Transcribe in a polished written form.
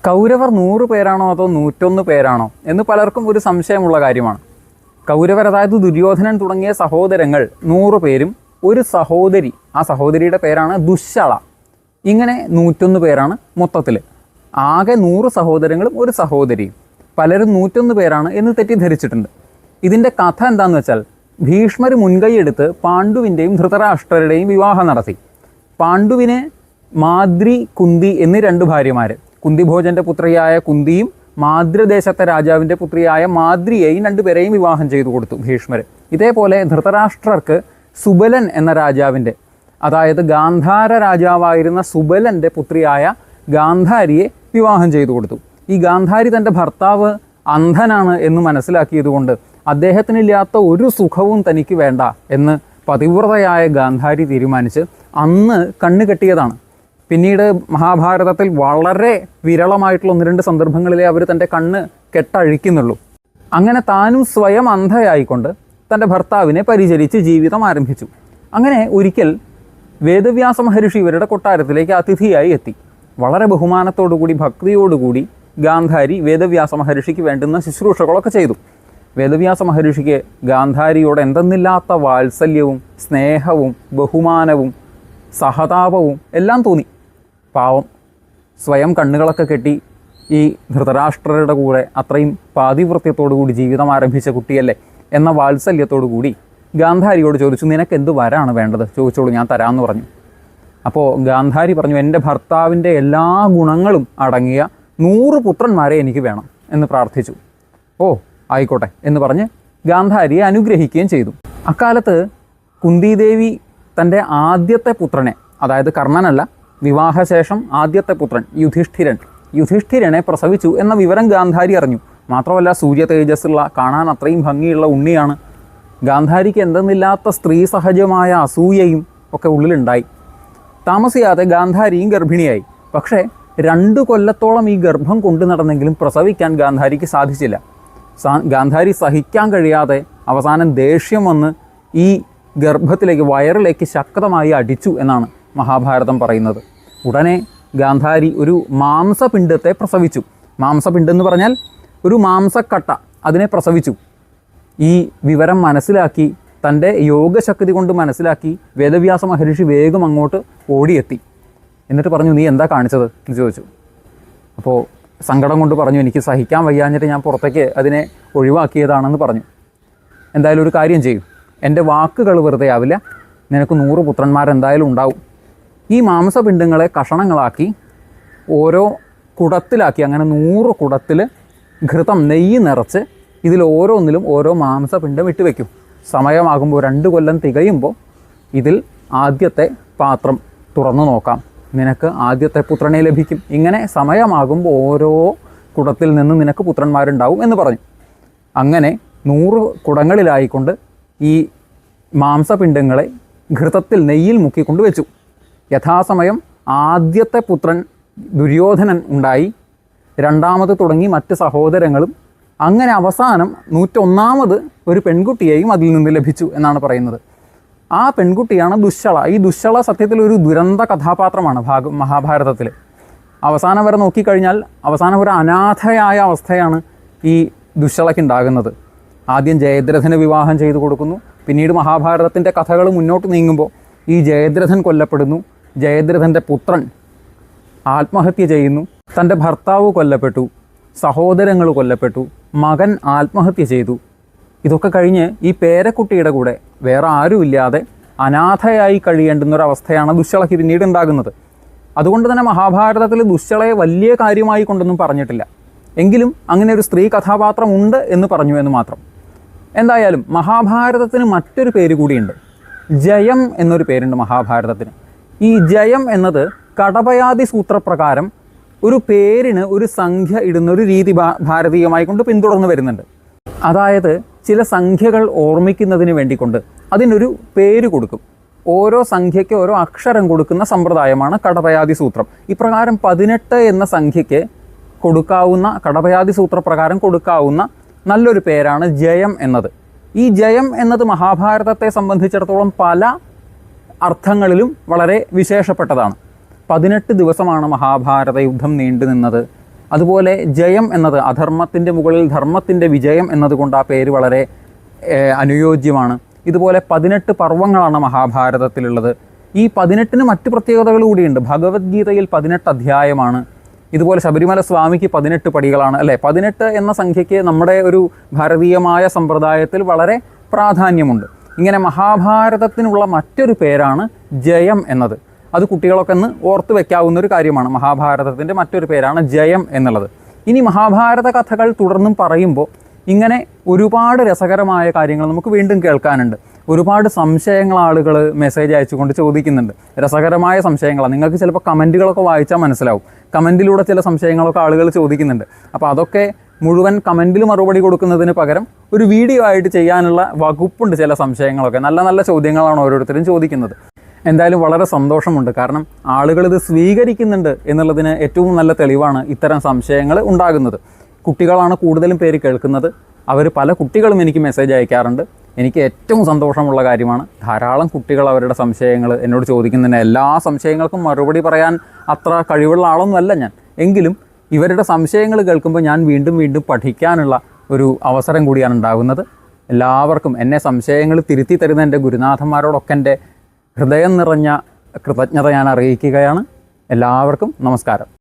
കൗരവർ 100 പേരാണോ അതോ 101 പേരാണോ എന്ന് പലർക്കും ഒരു സംശയമുള്ള കാര്യമാണ്. കൗരവർ, അതായത് ദുര്യോധനൻ തുടങ്ങിയ സഹോദരങ്ങൾ 100 പേരും ഒരു സഹോദരി, ആ സഹോദരിയുടെ പേരാണ് ദുശ്ശള. ഇങ്ങനെ 101 പേരാണ് മൊത്തത്തിൽ. ആകെ 100 സഹോദരങ്ങളും ഒരു സഹോദരിയും. പലരും 101 പേരാണ് എന്ന് തെറ്റിദ്ധരിച്ചിട്ടുണ്ട്. ഇതിൻ്റെ കഥ എന്താണെന്ന് വെച്ചാൽ, ഭീഷ്മർ മുൻകൈയെടുത്ത് പാണ്ഡുവിൻ്റെയും ധൃതരാഷ്ട്രരുടെയും വിവാഹം നടത്തി. പാണ്ഡുവിന് മാദ്രി, കുന്തി എന്നീ 2 ഭാര്യമാർ. കുന്തിഭോജൻ്റെ പുത്രിയായ കുന്തിയും മാദ്രദേശത്തെ രാജാവിൻ്റെ പുത്രിയായ മാദ്രിയെയും 2 പേരെയും വിവാഹം ചെയ്തു കൊടുത്തു ഭീഷ്മർ. ഇതേപോലെ ധൃതരാഷ്ട്രർക്ക് സുബലൻ എന്ന രാജാവിൻ്റെ, അതായത് ഗാന്ധാര രാജാവായിരുന്ന സുബലൻ്റെ പുത്രിയായ ഗാന്ധാരിയെ വിവാഹം ചെയ്തു കൊടുത്തു. ഈ ഗാന്ധാരി തൻ്റെ ഭർത്താവ് അന്ധനാണ് എന്ന് മനസ്സിലാക്കിയതുകൊണ്ട് അദ്ദേഹത്തിനില്ലാത്ത ഒരു സുഖവും തനിക്ക് വേണ്ട എന്ന് പതിവ്രതയായ ഗാന്ധാരി തീരുമാനിച്ച് അന്ന് കണ്ണ് കെട്ടിയതാണ്. പിന്നീട് മഹാഭാരതത്തിൽ വളരെ വിരളമായിട്ടുള്ള 1-2 സന്ദർഭങ്ങളിലേ അവർ തൻ്റെ കണ്ണ് കെട്ടഴിക്കുന്നുള്ളൂ. അങ്ങനെ താനും സ്വയം അന്ധയായിക്കൊണ്ട് തൻ്റെ ഭർത്താവിനെ പരിചരിച്ച് ജീവിതം ആരംഭിച്ചു. അങ്ങനെ ഒരിക്കൽ വേദവ്യാസ മഹർഷി ഇവരുടെ കൊട്ടാരത്തിലേക്ക് അതിഥിയായി എത്തി. വളരെ ബഹുമാനത്തോടുകൂടി ഭക്തിയോടുകൂടി ഗാന്ധാരി വേദവ്യാസ മഹർഷിക്ക് വേണ്ടുന്ന ശുശ്രൂഷകളൊക്കെ ചെയ്തു. വേദവ്യാസ മഹർഷിക്ക് ഗാന്ധാരിയോട് എന്തെന്നില്ലാത്ത വാത്സല്യവും സ്നേഹവും ബഹുമാനവും സഹതാപവും എല്ലാം തോന്നി. പാവം, സ്വയം കണ്ണുകളൊക്കെ കെട്ടി ഈ ധൃതരാഷ്ട്രരുടെ കൂടെ അത്രയും പാതിവൃത്യത്തോടു കൂടി ജീവിതം ആരംഭിച്ച കുട്ടിയല്ലേ എന്ന വാത്സല്യത്തോടു കൂടി ഗാന്ധാരിയോട് ചോദിച്ചു, നിനക്ക് എന്ത് വരാണ് വേണ്ടത്, ചോദിച്ചോളൂ, ഞാൻ തരാമെന്ന് പറഞ്ഞു. അപ്പോൾ ഗാന്ധാരി പറഞ്ഞു, എൻ്റെ ഭർത്താവിൻ്റെ എല്ലാ ഗുണങ്ങളും അടങ്ങിയ 100 പുത്രന്മാരെ എനിക്ക് വേണം എന്ന് പ്രാർത്ഥിച്ചു. ഓ ആയിക്കോട്ടെ എന്ന് പറഞ്ഞ് ഗാന്ധാരിയെ അനുഗ്രഹിക്കുകയും ചെയ്തു. അക്കാലത്ത് കുന്തിദേവി തൻ്റെ ആദ്യത്തെ പുത്രനെ, അതായത് കർണനല്ല, വിവാഹശേഷം ആദ്യത്തെ പുത്രൻ യുധിഷ്ഠിരനെ പ്രസവിച്ചു എന്ന വിവരം ഗാന്ധാരി അറിഞ്ഞു. മാത്രമല്ല സൂര്യ തേജസ്സുള്ള, കാണാൻ അത്രയും ഭംഗിയുള്ള ഉണ്ണിയാണ്. ഗാന്ധാരിക്ക് എന്തെന്നില്ലാത്ത സ്ത്രീ സഹജമായ അസൂയയും ഒക്കെ ഉള്ളിലുണ്ടായി. താമസിയാതെ ഗാന്ധാരിയും ഗർഭിണിയായി. പക്ഷേ 2 കൊല്ലത്തോളം ഈ ഗർഭം കൊണ്ടു നടന്നെങ്കിലും പ്രസവിക്കാൻ ഗാന്ധാരിക്ക് സാധിച്ചില്ല. ഗാന്ധാരി സഹിക്കാൻ കഴിയാതെ അവസാനം ദേഷ്യം വന്ന് ഈ ഗർഭത്തിലേക്ക്, വയറിലേക്ക് ശക്തമായി അടിച്ചു എന്നാണ് മഹാഭാരതം പറയുന്നത്. ഉടനെ ഗാന്ധാരി ഒരു മാംസപിണ്ഡത്തെ പ്രസവിച്ചു. മാംസപിണ്ഡം എന്ന് പറഞ്ഞാൽ ഒരു മാംസക്കട്ട, അതിനെ പ്രസവിച്ചു. ഈ വിവരം മനസ്സിലാക്കി, തൻ്റെ യോഗശക്തി കൊണ്ട് മനസ്സിലാക്കി വേദവ്യാസ മഹർഷി വേഗം അങ്ങോട്ട് ഓടിയെത്തി. എന്നിട്ട് പറഞ്ഞു, നീ എന്താ കാണിച്ചത് എന്ന് ചോദിച്ചു. അപ്പോൾ സങ്കടം കൊണ്ട് പറഞ്ഞു, എനിക്ക് സഹിക്കാൻ വയ്യാഞ്ഞിട്ട് ഞാൻ പുറത്തേക്ക് അതിനെ ഒഴിവാക്കിയതാണെന്ന് പറഞ്ഞു. എന്തായാലും ഒരു കാര്യം ചെയ്യും, എൻ്റെ വാക്കുകൾ വെറുതെ ആവില്ല, നിനക്ക് 100 പുത്രന്മാരെന്തായാലും ഉണ്ടാവും. ഈ മാംസപിണ്ഡങ്ങളെ കഷണങ്ങളാക്കി ഓരോ കുടത്തിലാക്കി, അങ്ങനെ 100 കുടത്തിൽ ഘൃതം, നെയ്യ് നിറച്ച് ഇതിൽ ഓരോന്നിലും ഓരോ മാംസപിണ്ഡം ഇട്ട് വയ്ക്കും. സമയമാകുമ്പോൾ 2 കൊല്ലം തികയുമ്പോൾ ഇതിൽ ആദ്യത്തെ പാത്രം തുറന്നു നോക്കാം, നിനക്ക് ആദ്യത്തെ പുത്രനെ ലഭിക്കും. ഇങ്ങനെ സമയമാകുമ്പോൾ ഓരോ കുടത്തിൽ നിന്ന് നിനക്ക് പുത്രന്മാരുണ്ടാവും എന്ന് പറഞ്ഞു. അങ്ങനെ 100 കുടങ്ങളിലായിക്കൊണ്ട് ഈ മാംസപിണ്ഡങ്ങളെ ഘൃതത്തിൽ നെയ്യിൽ മുക്കിക്കൊണ്ട് വെച്ചു. യഥാസമയം ആദ്യത്തെ പുത്രൻ ദുര്യോധനൻ ഉണ്ടായി, 2ാമത് തുടങ്ങി മറ്റ് സഹോദരങ്ങളും, അങ്ങനെ അവസാനം 101ാമത് ഒരു പെൺകുട്ടിയെയും അതിൽ നിന്ന് ലഭിച്ചു എന്നാണ് പറയുന്നത്. ആ പെൺകുട്ടിയാണ് ദുശ്ശള. ഈ ദുശ്ശള സത്യത്തിൽ ഒരു ദുരന്ത കഥാപാത്രമാണ് മഹാഭാരതത്തിൽ. അവസാനം വരെ നോക്കിക്കഴിഞ്ഞാൽ അവസാനം ഒരു അനാഥയായ അവസ്ഥയാണ് ഈ ദുശ്ശളയ്ക്കുണ്ടാകുന്നത്. ആദ്യം ജയദ്രഥന് വിവാഹം ചെയ്തു കൊടുക്കുന്നു. പിന്നീട് മഹാഭാരതത്തിൻ്റെ കഥകൾ മുന്നോട്ട് നീങ്ങുമ്പോൾ ഈ ജയദ്രഥൻ കൊല്ലപ്പെടുന്നു, ജയദ്രഥൻ്റെ പുത്രൻ ആത്മഹത്യ ചെയ്യുന്നു, തൻ്റെ ഭർത്താവ് കൊല്ലപ്പെട്ടു, സഹോദരങ്ങൾ കൊല്ലപ്പെട്ടു, മകൻ ആത്മഹത്യ ചെയ്തു. ഇതൊക്കെ കഴിഞ്ഞ് ഈ പേരക്കുട്ടിയുടെ കൂടെ വേറെ ആരുമില്ലാതെ അനാഥയായി കഴിയേണ്ടുന്നൊരവസ്ഥയാണ് ദുശ്ശളയ്ക്ക് പിന്നീട് ഉണ്ടാകുന്നത്. അതുകൊണ്ട് തന്നെ മഹാഭാരതത്തിൽ ദുശ്ശളയെ വലിയ കാര്യമായി കൊണ്ടൊന്നും പറഞ്ഞിട്ടില്ല. എങ്കിലും അങ്ങനെ ഒരു സ്ത്രീ കഥാപാത്രം ഉണ്ട് എന്ന് പറഞ്ഞു എന്ന് മാത്രം. എന്തായാലും മഹാഭാരതത്തിന് മറ്റൊരു പേര് കൂടിയുണ്ട്, ജയം എന്നൊരു പേരുണ്ട് മഹാഭാരതത്തിന്. ഈ ജയം എന്നത് കടപയാതി സൂത്രപ്രകാരം ഒരു പേരിന് ഒരു സംഖ്യ ഇടുന്നൊരു രീതി ഭാരതീയമായി കൊണ്ട് പിന്തുടർന്ന് വരുന്നുണ്ട്. അതായത് ചില സംഖ്യകൾ ഓർമ്മിക്കുന്നതിന് വേണ്ടിക്കൊണ്ട് അതിനൊരു പേര് കൊടുക്കും. ഓരോ സംഖ്യയ്ക്ക് ഓരോ അക്ഷരം കൊടുക്കുന്ന സമ്പ്രദായമാണ് കടപയാതി സൂത്രം. ഇപ്രകാരം 18 എന്ന സംഖ്യയ്ക്ക് കൊടുക്കാവുന്ന, കടപയാതി സൂത്രപ്രകാരം കൊടുക്കാവുന്ന നല്ലൊരു പേരാണ് ജയം എന്നത്. ഈ ജയം എന്നത് മഹാഭാരതത്തെ സംബന്ധിച്ചിടത്തോളം പല അർത്ഥങ്ങളിലും വളരെ വിശേഷപ്പെട്ടതാണ്. 18 ദിവസമാണ് മഹാഭാരത യുദ്ധം നീണ്ടു നിന്നത്. അതുപോലെ ജയം എന്നത് അധർമ്മത്തിൻ്റെ മുകളിൽ ധർമ്മത്തിൻ്റെ വിജയം എന്നതുകൊണ്ട് ആ പേര് വളരെ അനുയോജ്യമാണ്. ഇതുപോലെ 18 പർവ്വങ്ങളാണ് മഹാഭാരതത്തിലുള്ളത്. ഈ 18 മറ്റ് പ്രത്യേകതകൾ കൂടിയുണ്ട്. ഭഗവത്ഗീതയിൽ 18 അധ്യായമാണ്. ഇതുപോലെ ശബരിമല സ്വാമിക്ക് 18 പടികളാണ് അല്ലേ. 18 എന്ന സംഖ്യയ്ക്ക് നമ്മുടെ ഒരു ഭാരതീയമായ സമ്പ്രദായത്തിൽ വളരെ പ്രാധാന്യമുണ്ട്. ഇങ്ങനെ മഹാഭാരതത്തിനുള്ള മറ്റൊരു പേരാണ് ജയം എന്നത്. അത് കുട്ടികളൊക്കെ ഒന്ന് ഓർത്ത് വെക്കാവുന്ന ഒരു കാര്യമാണ്. മഹാഭാരതത്തിൻ്റെ മറ്റൊരു പേരാണ് ജയം എന്നുള്ളത്. ഇനി മഹാഭാരത കഥകൾ തുടർന്നും പറയുമ്പോൾ ഇങ്ങനെ ഒരുപാട് രസകരമായ കാര്യങ്ങൾ നമുക്ക് വീണ്ടും കേൾക്കാനുണ്ട്. ഒരുപാട് സംശയങ്ങൾ ആളുകൾ മെസ്സേജ് അയച്ചുകൊണ്ട് ചോദിക്കുന്നുണ്ട്. രസകരമായ സംശയങ്ങളാണ്. നിങ്ങൾക്ക് ചിലപ്പോൾ കമൻറ്റുകളൊക്കെ വായിച്ചാൽ മനസ്സിലാവും. കമൻറ്റിലൂടെ ചില സംശയങ്ങളൊക്കെ ആളുകൾ ചോദിക്കുന്നുണ്ട്. അപ്പോൾ അതൊക്കെ മുഴുവൻ കമൻറ്റിൽ മറുപടി കൊടുക്കുന്നതിന് പകരം ഒരു വീഡിയോ ആയിട്ട് ചെയ്യാനുള്ള വകുപ്പുണ്ട്. ചില സംശയങ്ങളൊക്കെ നല്ല നല്ല ചോദ്യങ്ങളാണ് ഓരോരുത്തരും ചോദിക്കുന്നത്. എന്തായാലും വളരെ സന്തോഷമുണ്ട്. കാരണം ആളുകൾ ഇത് സ്വീകരിക്കുന്നുണ്ട് എന്നുള്ളതിന് ഏറ്റവും നല്ല തെളിവാണ് ഇത്തരം സംശയങ്ങൾ ഉണ്ടാകുന്നത്. കുട്ടികളാണ് കൂടുതലും പേര് കേൾക്കുന്നത്. അവർ പല കുട്ടികളും എനിക്ക് മെസ്സേജ് അയക്കാറുണ്ട്. എനിക്ക് ഏറ്റവും സന്തോഷമുള്ള കാര്യമാണ്. ധാരാളം കുട്ടികൾ അവരുടെ സംശയങ്ങൾ എന്നോട് ചോദിക്കുന്നുണ്ട്. എല്ലാ സംശയങ്ങൾക്കും മറുപടി പറയാൻ അത്ര കഴിവുള്ള ആളൊന്നുമല്ല ഞാൻ. എങ്കിലും ഇവരുടെ സംശയങ്ങൾ കേൾക്കുമ്പോൾ ഞാൻ വീണ്ടും വീണ്ടും പഠിക്കാനുള്ള ഒരു അവസരം കൂടിയാണ് ഉണ്ടാകുന്നത്. എല്ലാവർക്കും എന്നെ സംശയങ്ങൾ തിരുത്തി തരുന്ന എൻ്റെ ഗുരുനാഥന്മാരോടൊക്കെ എൻ്റെ ഹൃദയം നിറഞ്ഞ കൃതജ്ഞത ഞാൻ അറിയിക്കുകയാണ്. എല്ലാവർക്കും നമസ്കാരം.